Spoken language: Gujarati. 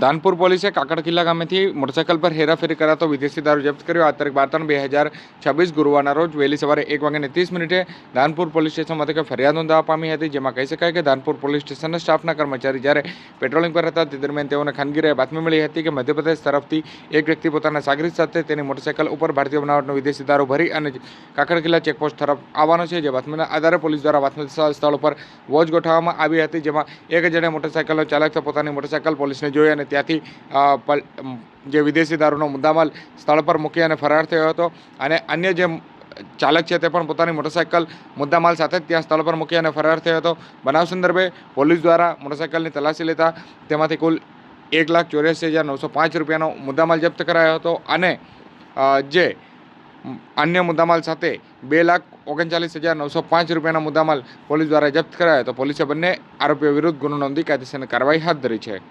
ધાનપુર પોલીસે કાકડકિલ્લા ગામેથી મોટરસાઇકલ પર હેરાફેરી કરાતો વિદેશી દારૂ જપ્ત કર્યો। આ તારીખ 12/3/2026 ગુરુવારના રોજ વહેલી સવારે 1:30 ધાનપુર પોલીસ સ્ટેશન મથકે ફરિયાદ નોંધાવવા પામી હતી, જેમાં કહી શકાય કે ધાનપુર પોલીસ સ્ટેશનના સ્ટાફના કર્મચારી જ્યારે પેટ્રોલિંગ પર હતા તે દરમિયાન તેઓને ખાનગી રાહે બાતમી મળી હતી કે મધ્યપ્રદેશ તરફથી એક વ્યક્તિ પોતાના સાગરીત સાથે તેની મોટરસાઇકલ ઉપર ભારતીય બનાવટનો વિદેશી દારૂ ભરી અને કાકડકિલ્લા ચેકપોસ્ટ તરફ આવવાનો છે। જે બાતમીના આધારે પોલીસ દ્વારા બાતમી સ્થળ પર વોચ ગોઠવવામાં આવી હતી, જેમાં એક જણે મોટરસાઇકલનો ચાલક પોતાની મોટરસાઇકલ પોલીસને જોઈ અને ત્યાંથી જે વિદેશી દારૂનો મુદ્દામાલ સ્થળ પર મૂકી અને ફરાર થયો હતો અને અન્ય જે ચાલક છે તે પણ પોતાની મોટરસાઇકલ મુદ્દામાલ સાથે જ ત્યાં સ્થળ પર મૂકી અને ફરાર થયો હતો। બનાવ સંદર્ભે પોલીસ દ્વારા મોટરસાઇકલની તલાશી લેતા તેમાંથી કુલ 1,84,905 રૂપિયાનો મુદ્દામાલ જપ્ત કરાયો હતો અને જે અન્ય મુદ્દામાલ સાથે 2,39,905 રૂપિયાના મુદ્દામાલ પોલીસ દ્વારા જપ્ત કરાયો હતો। પોલીસે બંને આરોપીઓ વિરુદ્ધ ગુનો નોંધી કાયદેસરની કાર્યવાહી હાથ ધરી છે।